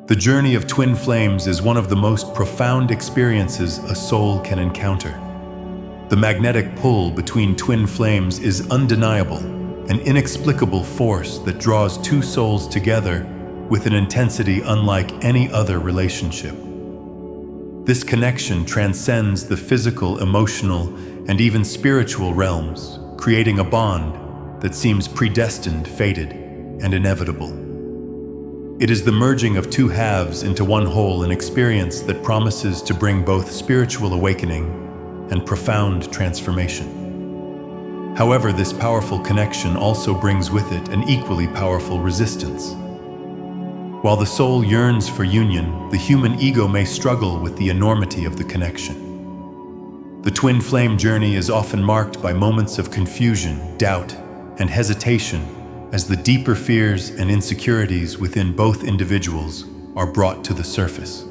The journey of twin flames is one of the most profound experiences a soul can encounter. The magnetic pull between twin flames is undeniable, an inexplicable force that draws two souls together with an intensity unlike any other relationship. This connection transcends the physical, emotional, and even spiritual realms, creating a bond that seems predestined, fated, and inevitable. It is the merging of two halves into one whole, an experience that promises to bring both spiritual awakening and profound transformation. However, this powerful connection also brings with it an equally powerful resistance. While the soul yearns for union, the human ego may struggle with the enormity of the connection. The twin flame journey is often marked by moments of confusion, doubt, and hesitation as the deeper fears and insecurities within both individuals are brought to the surface.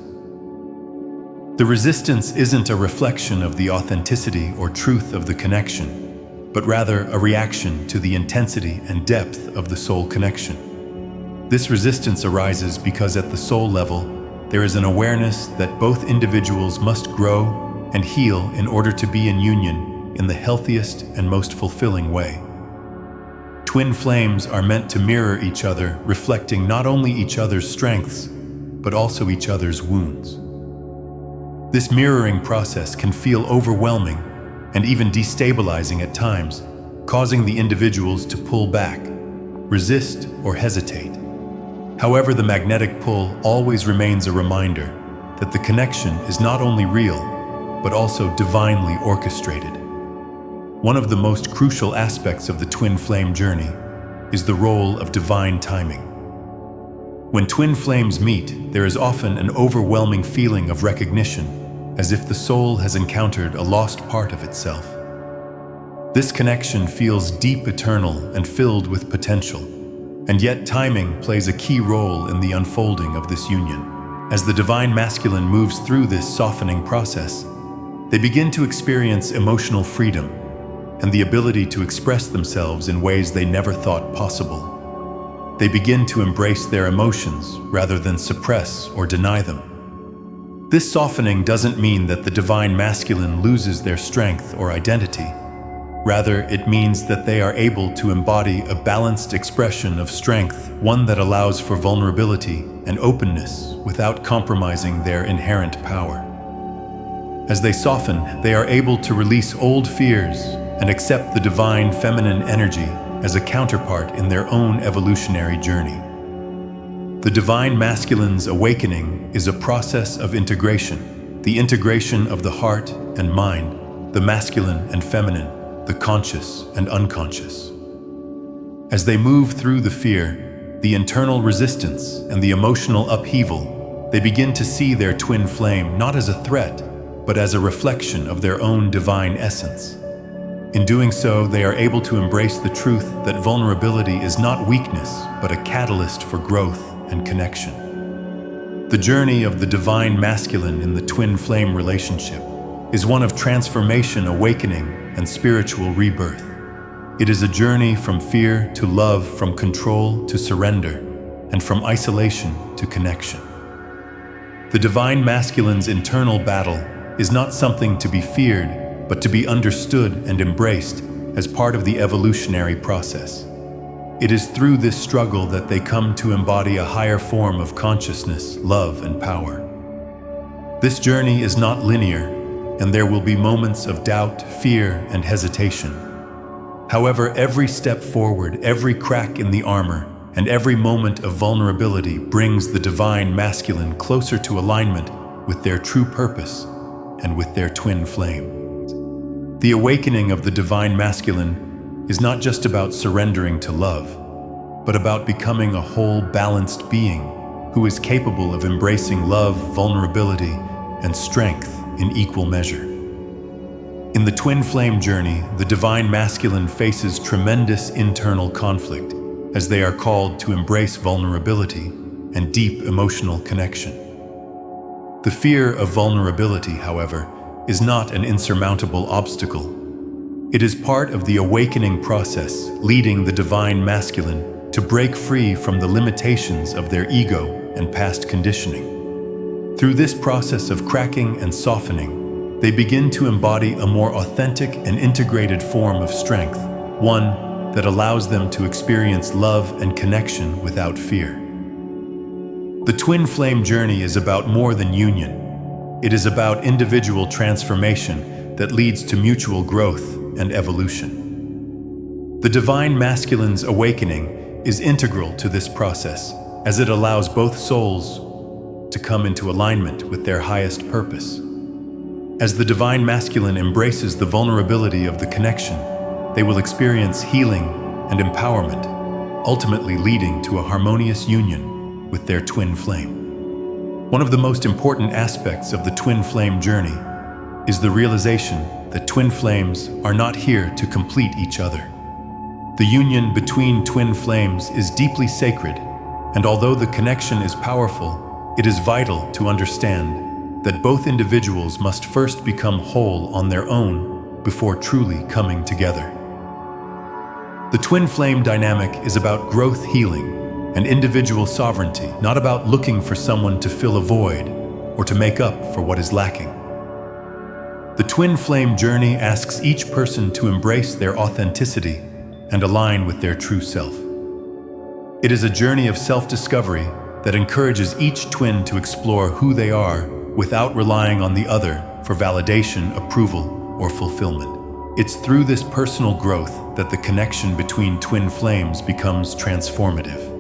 The resistance isn't a reflection of the authenticity or truth of the connection, but rather a reaction to the intensity and depth of the soul connection. This resistance arises because at the soul level, there is an awareness that both individuals must grow and heal in order to be in union in the healthiest and most fulfilling way. Twin flames are meant to mirror each other, reflecting not only each other's strengths, but also each other's wounds. This mirroring process can feel overwhelming and even destabilizing at times, causing the individuals to pull back, resist, or hesitate. However, the magnetic pull always remains a reminder that the connection is not only real, but also divinely orchestrated. One of the most crucial aspects of the twin flame journey is the role of divine timing. When twin flames meet, there is often an overwhelming feeling of recognition, as if the soul has encountered a lost part of itself. This connection feels deep, eternal, and filled with potential. And yet timing plays a key role in the unfolding of this union. As the divine masculine moves through this softening process, they begin to experience emotional freedom and the ability to express themselves in ways they never thought possible. They begin to embrace their emotions rather than suppress or deny them. This softening doesn't mean that the divine masculine loses their strength or identity. Rather, it means that they are able to embody a balanced expression of strength, one that allows for vulnerability and openness without compromising their inherent power. As they soften, they are able to release old fears and accept the divine feminine energy as a counterpart in their own evolutionary journey. The divine masculine's awakening is a process of integration, the integration of the heart and mind, the masculine and feminine, the conscious and unconscious. As they move through the fear, the internal resistance, and the emotional upheaval, they begin to see their twin flame not as a threat, but as a reflection of their own divine essence. In doing so, they are able to embrace the truth that vulnerability is not weakness, but a catalyst for growth and connection. The journey of the divine masculine in the twin flame relationship is one of transformation, awakening, and spiritual rebirth. It is a journey from fear to love, from control to surrender, and from isolation to connection. The divine masculine's internal battle is not something to be feared, but to be understood and embraced as part of the evolutionary process. It is through this struggle that they come to embody a higher form of consciousness, love, and power. This journey is not linear, and there will be moments of doubt, fear, and hesitation. However, every step forward, every crack in the armor, and every moment of vulnerability brings the divine masculine closer to alignment with their true purpose and with their twin flame. The awakening of the divine masculine is not just about surrendering to love, but about becoming a whole, balanced being who is capable of embracing love, vulnerability, and strength in equal measure. In the twin flame journey, the divine masculine faces tremendous internal conflict as they are called to embrace vulnerability and deep emotional connection. The fear of vulnerability, however, is not an insurmountable obstacle. It is part of the awakening process, leading the divine masculine to break free from the limitations of their ego and past conditioning. Through this process of cracking and softening, they begin to embody a more authentic and integrated form of strength, one that allows them to experience love and connection without fear. The twin flame journey is about more than union. It is about individual transformation that leads to mutual growth and evolution. The divine masculine's awakening is integral to this process, as it allows both souls to come into alignment with their highest purpose. As the divine masculine embraces the vulnerability of the connection, they will experience healing and empowerment, ultimately leading to a harmonious union with their twin flame. One of the most important aspects of the twin flame journey is the realization that twin flames are not here to complete each other. The union between twin flames is deeply sacred, and although the connection is powerful, it is vital to understand that both individuals must first become whole on their own before truly coming together. The twin flame dynamic is about growth, healing, and individual sovereignty, not about looking for someone to fill a void or to make up for what is lacking. The twin flame journey asks each person to embrace their authenticity and align with their true self. It is a journey of self-discovery that encourages each twin to explore who they are without relying on the other for validation, approval, or fulfillment. It's through this personal growth that the connection between twin flames becomes transformative.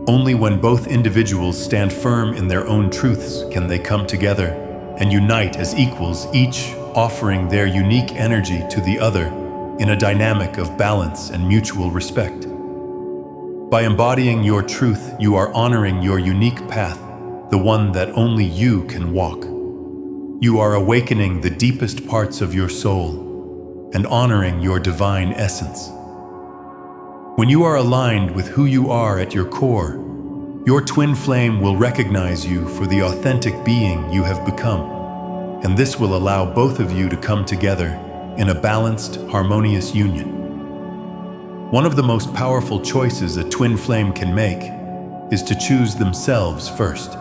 Only when both individuals stand firm in their own truths can they come together and unite as equals, each offering their unique energy to the other in a dynamic of balance and mutual respect. By embodying your truth, you are honoring your unique path, the one that only you can walk. You are awakening the deepest parts of your soul and honoring your divine essence. When you are aligned with who you are at your core, your twin flame will recognize you for the authentic being you have become, and this will allow both of you to come together in a balanced, harmonious union. One of the most powerful choices a twin flame can make is to choose themselves first.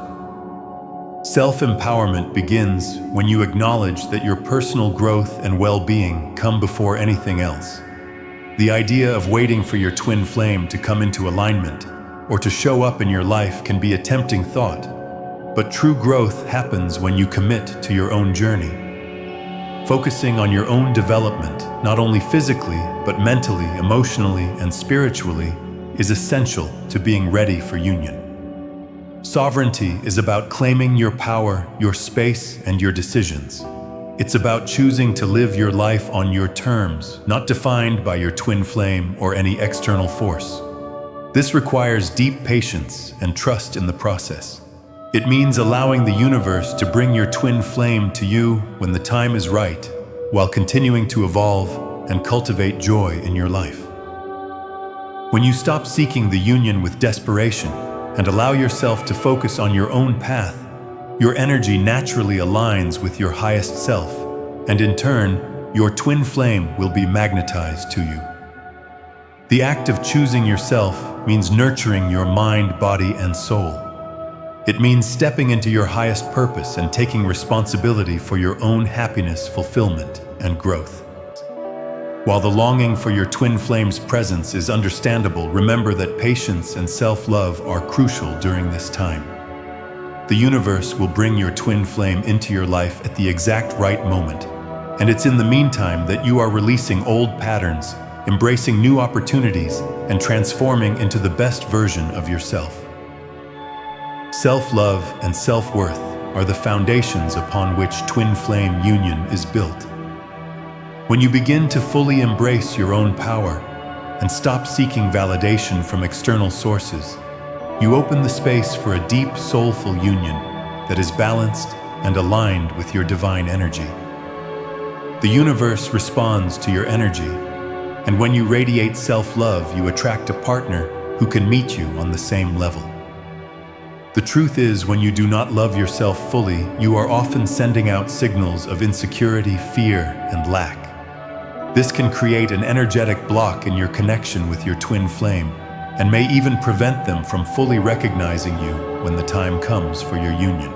Self-empowerment begins when you acknowledge that your personal growth and well-being come before anything else. The idea of waiting for your twin flame to come into alignment or to show up in your life can be a tempting thought, but true growth happens when you commit to your own journey. Focusing on your own development, not only physically, but mentally, emotionally, and spiritually, is essential to being ready for union. Sovereignty is about claiming your power, your space, and your decisions. It's about choosing to live your life on your terms, not defined by your twin flame or any external force. This requires deep patience and trust in the process. It means allowing the universe to bring your twin flame to you when the time is right, while continuing to evolve and cultivate joy in your life. When you stop seeking the union with desperation and allow yourself to focus on your own path, your energy naturally aligns with your highest self, and in turn, your twin flame will be magnetized to you. The act of choosing yourself means nurturing your mind, body, and soul. It means stepping into your highest purpose and taking responsibility for your own happiness, fulfillment, and growth. While the longing for your twin flame's presence is understandable, remember that patience and self-love are crucial during this time. The universe will bring your twin flame into your life at the exact right moment, and it's in the meantime that you are releasing old patterns, embracing new opportunities, and transforming into the best version of yourself. Self-love and self-worth are the foundations upon which twin flame union is built. When you begin to fully embrace your own power and stop seeking validation from external sources, you open the space for a deep, soulful union that is balanced and aligned with your divine energy. The universe responds to your energy, and when you radiate self-love, you attract a partner who can meet you on the same level. The truth is, when you do not love yourself fully, you are often sending out signals of insecurity, fear, and lack. This can create an energetic block in your connection with your twin flame, and may even prevent them from fully recognizing you when the time comes for your union.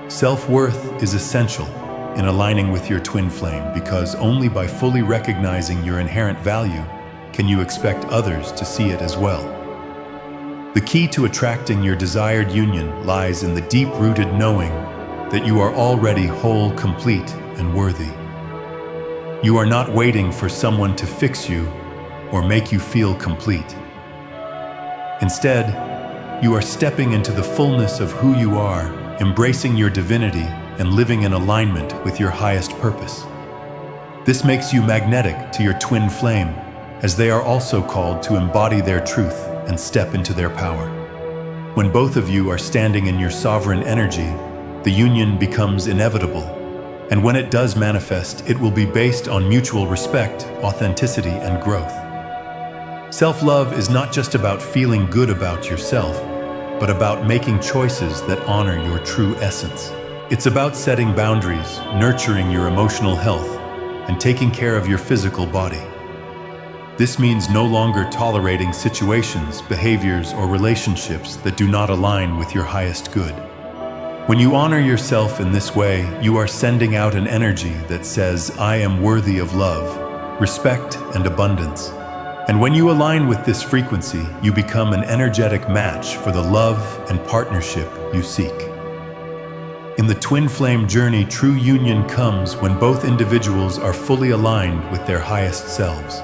Self-worth is essential in aligning with your twin flame, because only by fully recognizing your inherent value can you expect others to see it as well. The key to attracting your desired union lies in the deep-rooted knowing that you are already whole, complete, and worthy. You are not waiting for someone to fix you or make you feel complete. Instead, you are stepping into the fullness of who you are, embracing your divinity and living in alignment with your highest purpose. This makes you magnetic to your twin flame, as they are also called to embody their truth and step into their power. When both of you are standing in your sovereign energy, the union becomes inevitable, and when it does manifest, it will be based on mutual respect, authenticity, and growth. Self-love is not just about feeling good about yourself, but about making choices that honor your true essence. It's about setting boundaries, nurturing your emotional health, and taking care of your physical body. This means no longer tolerating situations, behaviors, or relationships that do not align with your highest good. When you honor yourself in this way, you are sending out an energy that says, "I am worthy of love, respect, and abundance." And when you align with this frequency, you become an energetic match for the love and partnership you seek. In the twin flame journey, true union comes when both individuals are fully aligned with their highest selves.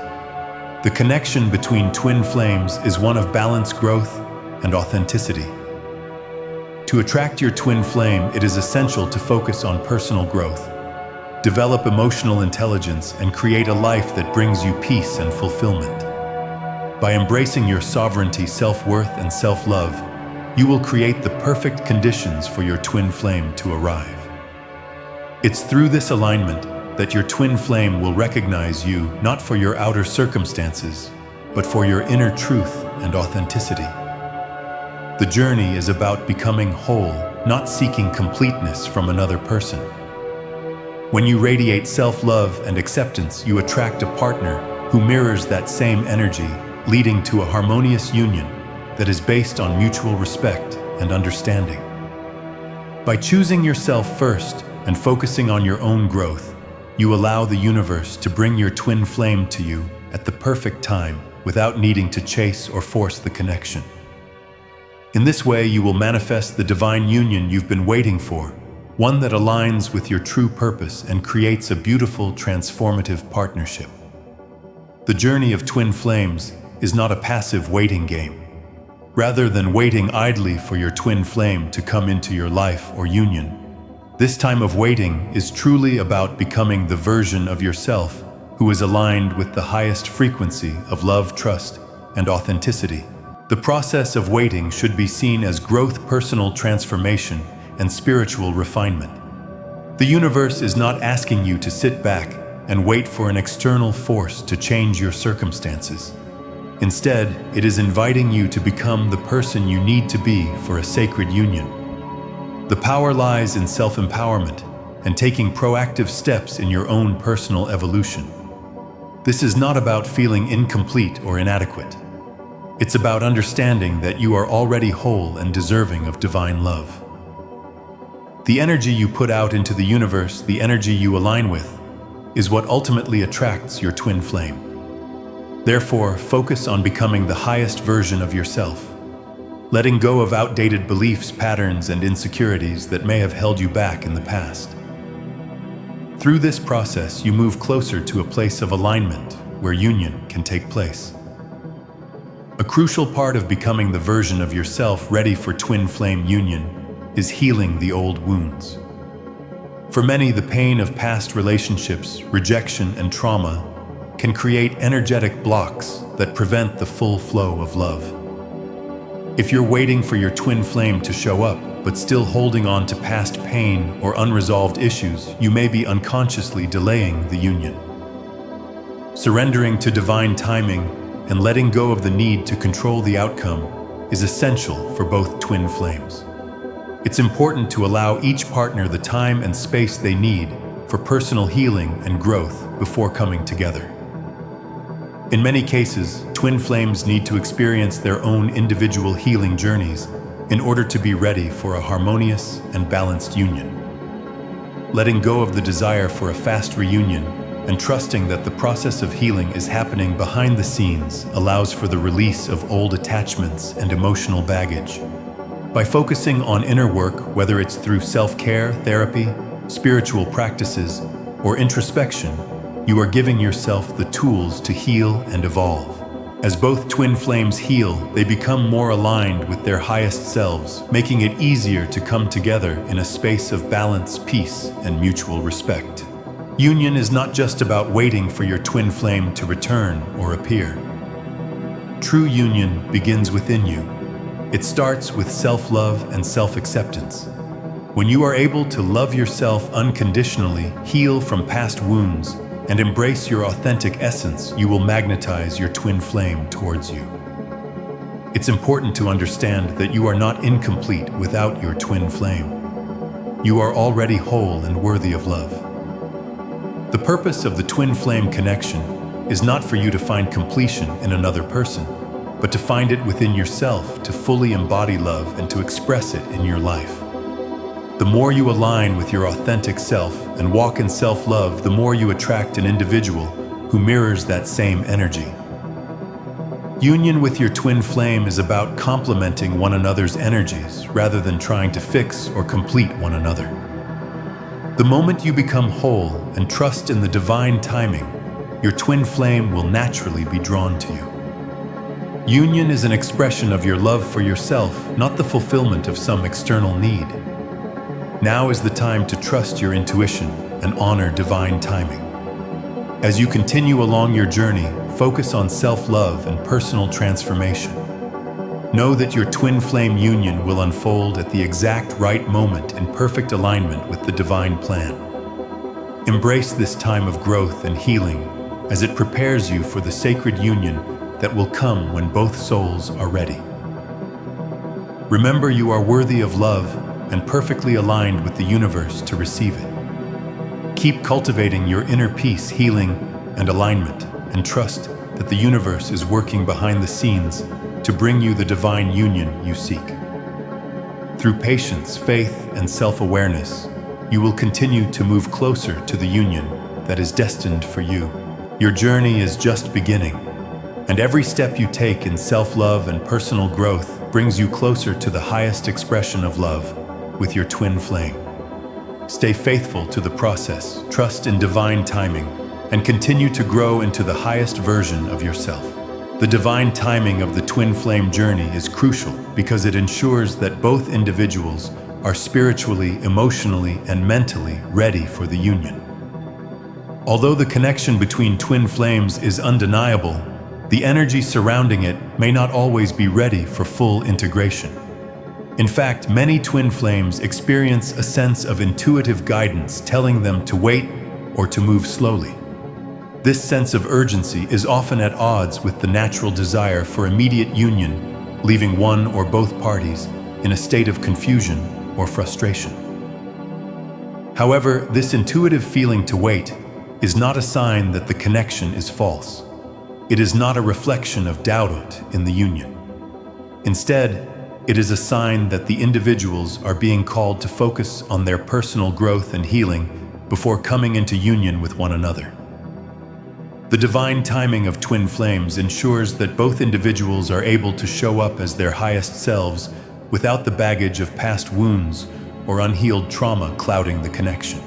The connection between twin flames is one of balanced growth and authenticity. To attract your twin flame, it is essential to focus on personal growth, develop emotional intelligence, and create a life that brings you peace and fulfillment. By embracing your sovereignty, self-worth, and self-love, you will create the perfect conditions for your twin flame to arrive. It's through this alignment that your twin flame will recognize you not for your outer circumstances, but for your inner truth and authenticity. The journey is about becoming whole, not seeking completeness from another person. When you radiate self-love and acceptance, you attract a partner who mirrors that same energy, leading to a harmonious union that is based on mutual respect and understanding. By choosing yourself first and focusing on your own growth, you allow the universe to bring your twin flame to you at the perfect time without needing to chase or force the connection. In this way, you will manifest the divine union you've been waiting for, one that aligns with your true purpose and creates a beautiful, transformative partnership. The journey of twin flames is not a passive waiting game. Rather than waiting idly for your twin flame to come into your life or union, this time of waiting is truly about becoming the version of yourself who is aligned with the highest frequency of love, trust, and authenticity. The process of waiting should be seen as growth, personal transformation, and spiritual refinement. The universe is not asking you to sit back and wait for an external force to change your circumstances. Instead, it is inviting you to become the person you need to be for a sacred union. The power lies in self-empowerment and taking proactive steps in your own personal evolution. This is not about feeling incomplete or inadequate. It's about understanding that you are already whole and deserving of divine love. The energy you put out into the universe, the energy you align with, is what ultimately attracts your twin flame. Therefore, focus on becoming the highest version of yourself, letting go of outdated beliefs, patterns, and insecurities that may have held you back in the past. Through this process, you move closer to a place of alignment where union can take place. A crucial part of becoming the version of yourself ready for twin flame union is healing the old wounds. For many, the pain of past relationships, rejection, and trauma can create energetic blocks that prevent the full flow of love. If you're waiting for your twin flame to show up, but still holding on to past pain or unresolved issues, you may be unconsciously delaying the union. Surrendering to divine timing and letting go of the need to control the outcome is essential for both twin flames. It's important to allow each partner the time and space they need for personal healing and growth before coming together. In many cases, twin flames need to experience their own individual healing journeys in order to be ready for a harmonious and balanced union. Letting go of the desire for a fast reunion and trusting that the process of healing is happening behind the scenes allows for the release of old attachments and emotional baggage. By focusing on inner work, whether it's through self-care, therapy, spiritual practices, or introspection, you are giving yourself the tools to heal and evolve. As both twin flames heal, they become more aligned with their highest selves, making it easier to come together in a space of balance, peace, and mutual respect. Union is not just about waiting for your twin flame to return or appear. True union begins within you. It starts with self-love and self-acceptance. When you are able to love yourself unconditionally, heal from past wounds, and embrace your authentic essence, you will magnetize your twin flame towards you. It's important to understand that you are not incomplete without your twin flame. You are already whole and worthy of love. The purpose of the twin flame connection is not for you to find completion in another person, but to find it within yourself, to fully embody love and to express it in your life. The more you align with your authentic self and walk in self-love, the more you attract an individual who mirrors that same energy. Union with your twin flame is about complementing one another's energies rather than trying to fix or complete one another. The moment you become whole and trust in the divine timing, your twin flame will naturally be drawn to you. Union is an expression of your love for yourself, not the fulfillment of some external need. Now is the time to trust your intuition and honor divine timing. As you continue along your journey, focus on self-love and personal transformation. Know that your twin flame union will unfold at the exact right moment in perfect alignment with the divine plan. Embrace this time of growth and healing as it prepares you for the sacred union that will come when both souls are ready. Remember, you are worthy of love and perfectly aligned with the universe to receive it. Keep cultivating your inner peace, healing, and alignment, and trust that the universe is working behind the scenes to bring you the divine union you seek. Through patience, faith, and self-awareness, you will continue to move closer to the union that is destined for you. Your journey is just beginning, and every step you take in self-love and personal growth brings you closer to the highest expression of love with your twin flame. Stay faithful to the process, trust in divine timing, and continue to grow into the highest version of yourself. The divine timing of the twin flame journey is crucial because it ensures that both individuals are spiritually, emotionally, and mentally ready for the union. Although the connection between twin flames is undeniable, the energy surrounding it may not always be ready for full integration. In fact, many twin flames experience a sense of intuitive guidance telling them to wait or to move slowly. This sense of urgency is often at odds with the natural desire for immediate union, leaving one or both parties in a state of confusion or frustration. However, this intuitive feeling to wait is not a sign that the connection is false. It is not a reflection of doubt in the union. Instead, it is a sign that the individuals are being called to focus on their personal growth and healing before coming into union with one another. The divine timing of twin flames ensures that both individuals are able to show up as their highest selves without the baggage of past wounds or unhealed trauma clouding the connection.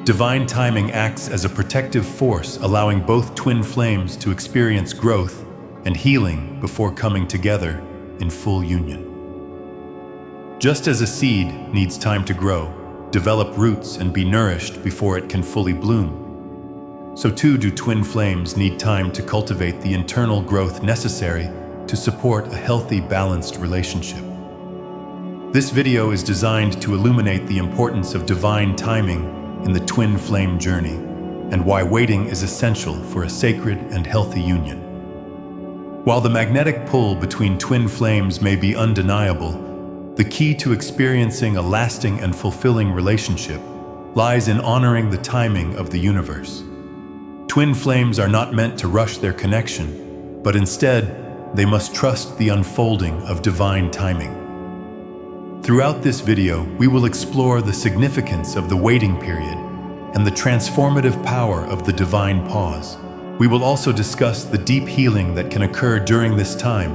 Divine timing acts as a protective force, allowing both twin flames to experience growth and healing before coming together in full union. Just as a seed needs time to grow, develop roots, and be nourished before it can fully bloom, so too do twin flames need time to cultivate the internal growth necessary to support a healthy, balanced relationship. This video is designed to illuminate the importance of divine timing in the twin flame journey and why waiting is essential for a sacred and healthy union. While the magnetic pull between twin flames may be undeniable, the key to experiencing a lasting and fulfilling relationship lies in honoring the timing of the universe. Twin flames are not meant to rush their connection, but instead, they must trust the unfolding of divine timing. Throughout this video, we will explore the significance of the waiting period and the transformative power of the divine pause. We will also discuss the deep healing that can occur during this time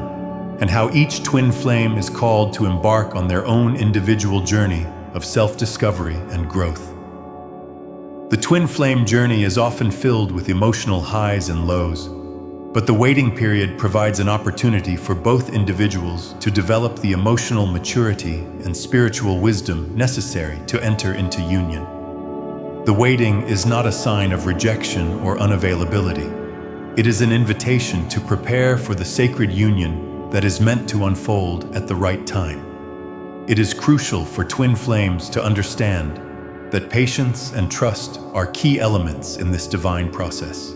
and how each twin flame is called to embark on their own individual journey of self-discovery and growth. The twin flame journey is often filled with emotional highs and lows, but the waiting period provides an opportunity for both individuals to develop the emotional maturity and spiritual wisdom necessary to enter into union. The waiting is not a sign of rejection or unavailability. It is an invitation to prepare for the sacred union that is meant to unfold at the right time. It is crucial for twin flames to understand that patience and trust are key elements in this divine process.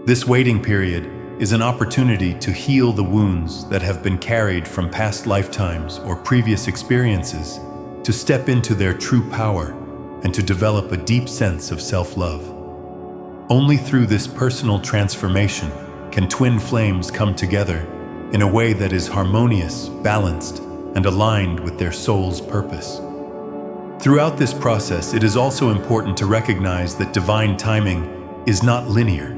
This waiting period is an opportunity to heal the wounds that have been carried from past lifetimes or previous experiences, to step into their true power, and to develop a deep sense of self-love. Only through this personal transformation can twin flames come together in a way that is harmonious, balanced, and aligned with their soul's purpose. Throughout this process, it is also important to recognize that divine timing is not linear.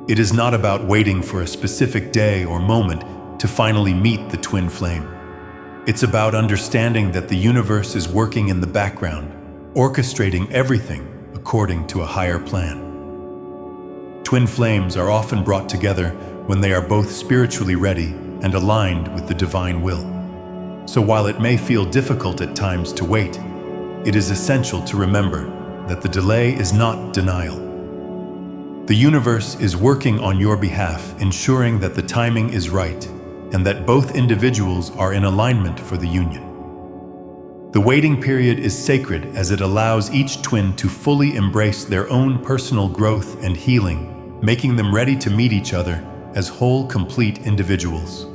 It is not about waiting for a specific day or moment to finally meet the twin flame. It's about understanding that the universe is working in the background, orchestrating everything according to a higher plan. Twin flames are often brought together when they are both spiritually ready and aligned with the divine will. So while it may feel difficult at times to wait, it is essential to remember that the delay is not denial. The universe is working on your behalf, ensuring that the timing is right and that both individuals are in alignment for the union. The waiting period is sacred as it allows each twin to fully embrace their own personal growth and healing, making them ready to meet each other as whole, complete individuals.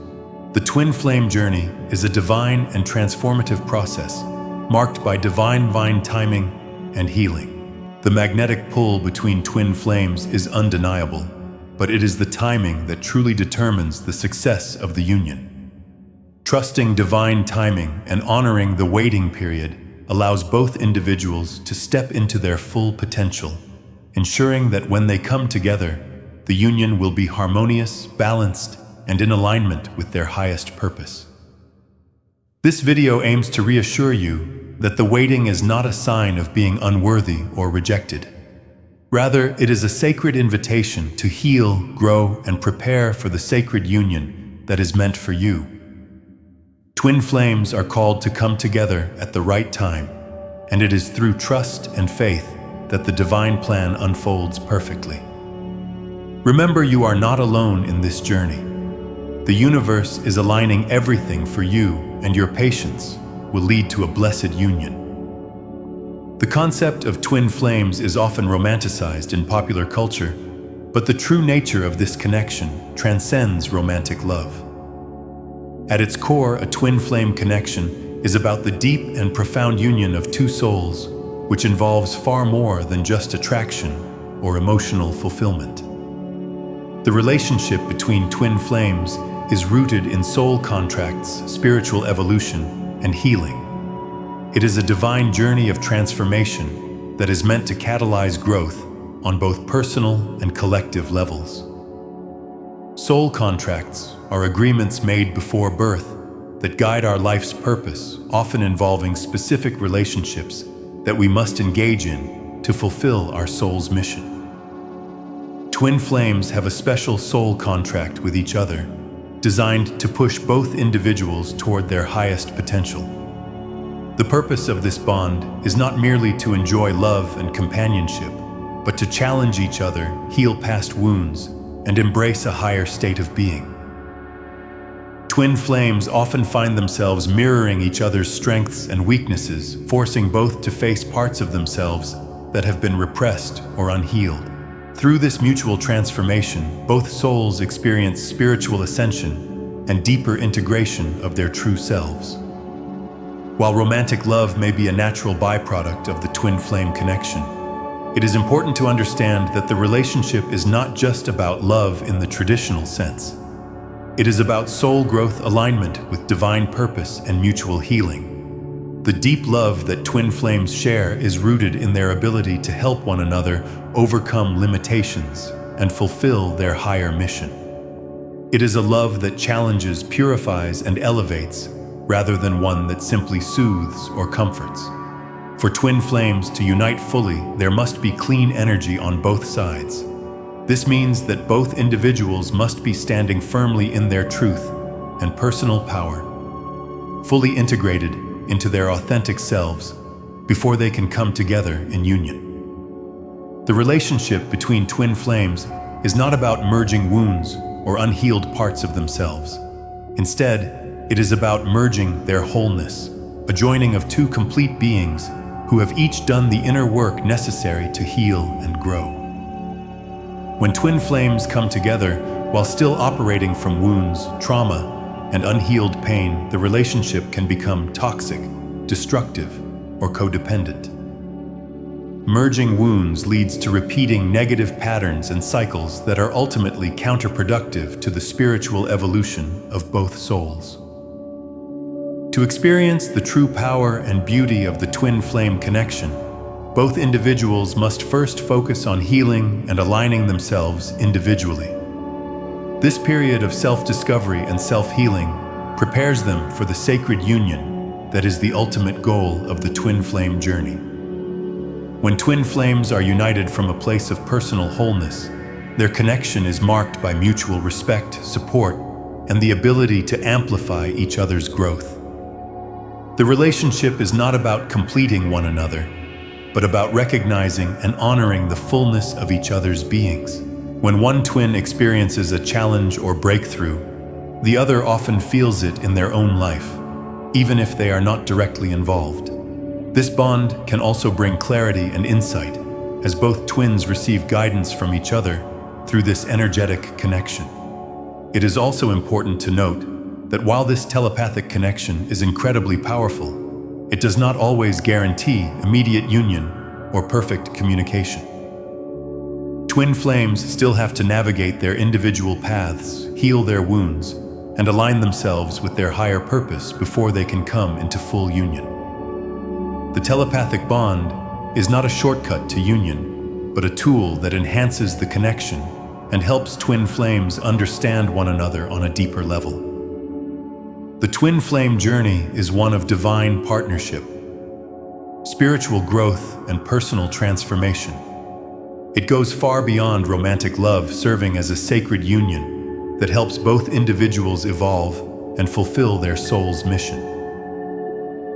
The twin flame journey is a divine and transformative process, marked by divine timing and healing. The magnetic pull between twin flames is undeniable, but it is the timing that truly determines the success of the union. Trusting divine timing and honoring the waiting period allows both individuals to step into their full potential, ensuring that when they come together, the union will be harmonious, balanced, and in alignment with their highest purpose. This video aims to reassure you that the waiting is not a sign of being unworthy or rejected. Rather, it is a sacred invitation to heal, grow, and prepare for the sacred union that is meant for you. Twin flames are called to come together at the right time, and it is through trust and faith that the divine plan unfolds perfectly. Remember, you are not alone in this journey. The universe is aligning everything for you, and your patience will lead to a blessed union. The concept of twin flames is often romanticized in popular culture, but the true nature of this connection transcends romantic love. At its core, a twin flame connection is about the deep and profound union of two souls, which involves far more than just attraction or emotional fulfillment. The relationship between twin flames is rooted in soul contracts, spiritual evolution, and healing. It is a divine journey of transformation that is meant to catalyze growth on both personal and collective levels. Soul contracts are agreements made before birth that guide our life's purpose, often involving specific relationships that we must engage in to fulfill our soul's mission. Twin flames have a special soul contract with each other, designed to push both individuals toward their highest potential. The purpose of this bond is not merely to enjoy love and companionship, but to challenge each other, heal past wounds, and embrace a higher state of being. Twin flames often find themselves mirroring each other's strengths and weaknesses, forcing both to face parts of themselves that have been repressed or unhealed. Through this mutual transformation, both souls experience spiritual ascension and deeper integration of their true selves. While romantic love may be a natural byproduct of the twin flame connection, It is important to understand that the relationship is not just about love in the traditional sense. It is about soul growth, alignment with divine purpose, and mutual healing. The deep love that twin flames share is rooted in their ability to help one another overcome limitations and fulfill their higher mission. It is a love that challenges, purifies, and elevates, rather than one that simply soothes or comforts. For twin flames to unite fully, there must be clean energy on both sides. This means that both individuals must be standing firmly in their truth and personal power, fully integrated into their authentic selves before they can come together in union. The relationship between twin flames is not about merging wounds or unhealed parts of themselves. Instead, it is about merging their wholeness, a joining of two complete beings who have each done the inner work necessary to heal and grow. When twin flames come together while still operating from wounds, trauma, and unhealed pain, the relationship can become toxic, destructive, or codependent. Merging wounds leads to repeating negative patterns and cycles that are ultimately counterproductive to the spiritual evolution of both souls. To experience the true power and beauty of the twin flame connection, both individuals must first focus on healing and aligning themselves individually. This period of self-discovery and self-healing prepares them for the sacred union that is the ultimate goal of the twin flame journey. When twin flames are united from a place of personal wholeness, their connection is marked by mutual respect, support, and the ability to amplify each other's growth. The relationship is not about completing one another, but about recognizing and honoring the fullness of each other's beings. When one twin experiences a challenge or breakthrough, the other often feels it in their own life, even if they are not directly involved. This bond can also bring clarity and insight, as both twins receive guidance from each other through this energetic connection. It is also important to note that while this telepathic connection is incredibly powerful, it does not always guarantee immediate union or perfect communication. Twin flames still have to navigate their individual paths, heal their wounds, and align themselves with their higher purpose before they can come into full union. The telepathic bond is not a shortcut to union, but a tool that enhances the connection and helps twin flames understand one another on a deeper level. The twin flame journey is one of divine partnership, spiritual growth, and personal transformation. It goes far beyond romantic love, serving as a sacred union that helps both individuals evolve and fulfill their soul's mission.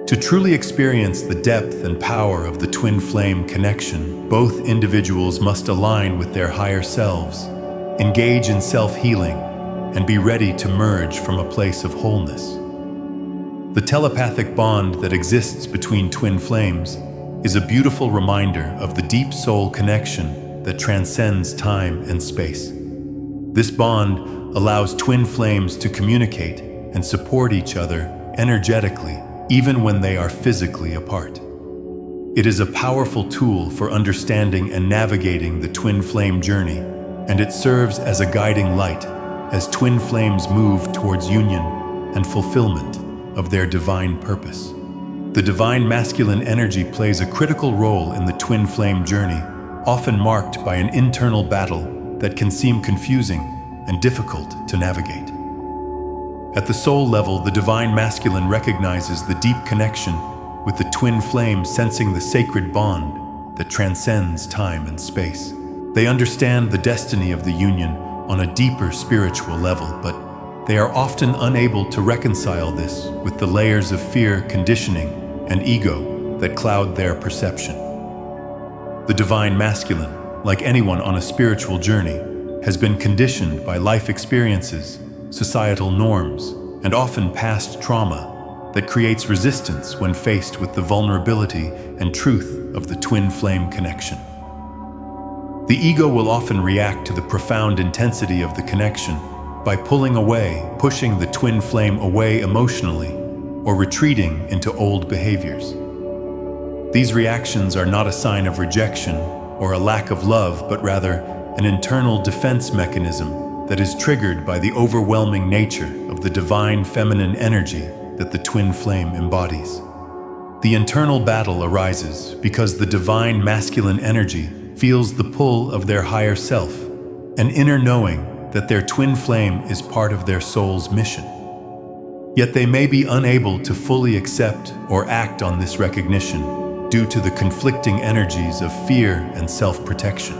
To truly experience the depth and power of the twin flame connection, both individuals must align with their higher selves, engage in self-healing, and be ready to merge from a place of wholeness. The telepathic bond that exists between twin flames is a beautiful reminder of the deep soul connection that transcends time and space. This bond allows twin flames to communicate and support each other energetically, even when they are physically apart. It is a powerful tool for understanding and navigating the twin flame journey, and it serves as a guiding light as twin flames move towards union and fulfillment of their divine purpose. The divine masculine energy plays a critical role in the twin flame journey, often marked by an internal battle that can seem confusing and difficult to navigate. At the soul level, the divine masculine recognizes the deep connection with the twin flame, sensing the sacred bond that transcends time and space. They understand the destiny of the union on a deeper spiritual level, but they are often unable to reconcile this with the layers of fear, conditioning, and ego that cloud their perception. The divine masculine, like anyone on a spiritual journey, has been conditioned by life experiences, societal norms, and often past trauma that creates resistance when faced with the vulnerability and truth of the twin flame connection. The ego will often react to the profound intensity of the connection by pulling away, pushing the twin flame away emotionally, or retreating into old behaviors. These reactions are not a sign of rejection, or a lack of love, but rather an internal defense mechanism that is triggered by the overwhelming nature of the divine feminine energy that the twin flame embodies. The internal battle arises because the divine masculine energy feels the pull of their higher self, an inner knowing that their twin flame is part of their soul's mission. Yet they may be unable to fully accept or act on this recognition due to the conflicting energies of fear and self-protection.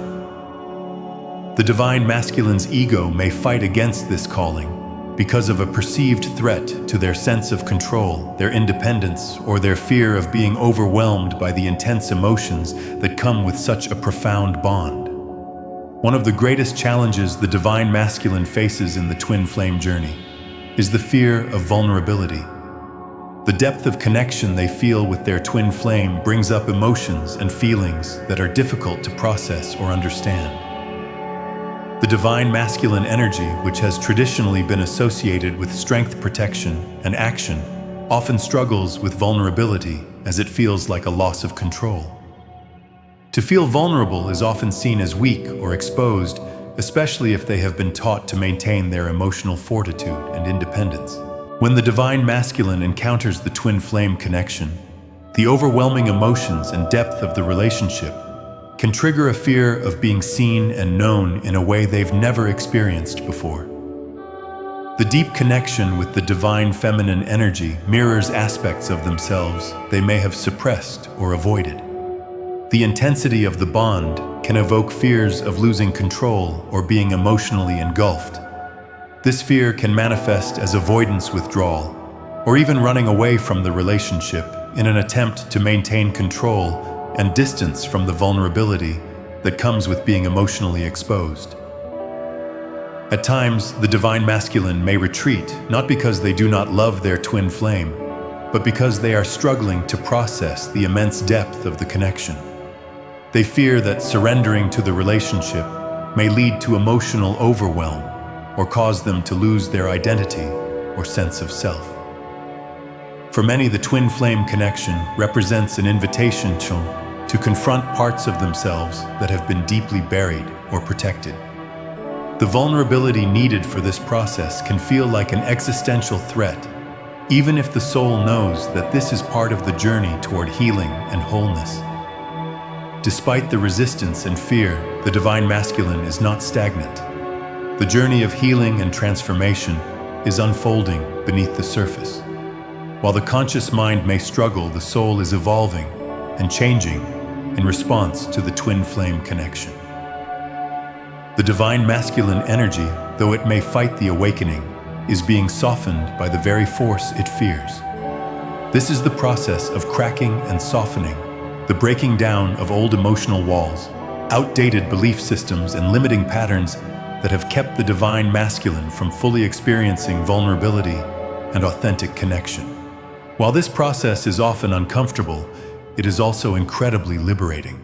The divine masculine's ego may fight against this calling because of a perceived threat to their sense of control, their independence, or their fear of being overwhelmed by the intense emotions that come with such a profound bond. One of the greatest challenges the divine masculine faces in the twin flame journey is the fear of vulnerability. The depth of connection they feel with their twin flame brings up emotions and feelings that are difficult to process or understand. The divine masculine energy, which has traditionally been associated with strength, protection, and action, often struggles with vulnerability as it feels like a loss of control. To feel vulnerable is often seen as weak or exposed, especially if they have been taught to maintain their emotional fortitude and independence. When the divine masculine encounters the twin flame connection, the overwhelming emotions and depth of the relationship can trigger a fear of being seen and known in a way they've never experienced before. The deep connection with the divine feminine energy mirrors aspects of themselves they may have suppressed or avoided. The intensity of the bond can evoke fears of losing control or being emotionally engulfed. This fear can manifest as avoidance, withdrawal, or even running away from the relationship in an attempt to maintain control and distance from the vulnerability that comes with being emotionally exposed. At times, the divine masculine may retreat, not because they do not love their twin flame, but because they are struggling to process the immense depth of the connection. They fear that surrendering to the relationship may lead to emotional overwhelm or cause them to lose their identity or sense of self. For many, the twin flame connection represents an invitation to confront parts of themselves that have been deeply buried or protected. The vulnerability needed for this process can feel like an existential threat, even if the soul knows that this is part of the journey toward healing and wholeness. Despite the resistance and fear, the divine masculine is not stagnant. The journey of healing and transformation is unfolding beneath the surface. While the conscious mind may struggle, the soul is evolving and changing in response to the twin flame connection. The divine masculine energy, though it may fight the awakening, is being softened by the very force it fears. This is the process of cracking and softening, the breaking down of old emotional walls, outdated belief systems, and limiting patterns that have kept the divine masculine from fully experiencing vulnerability and authentic connection. While this process is often uncomfortable, it is also incredibly liberating.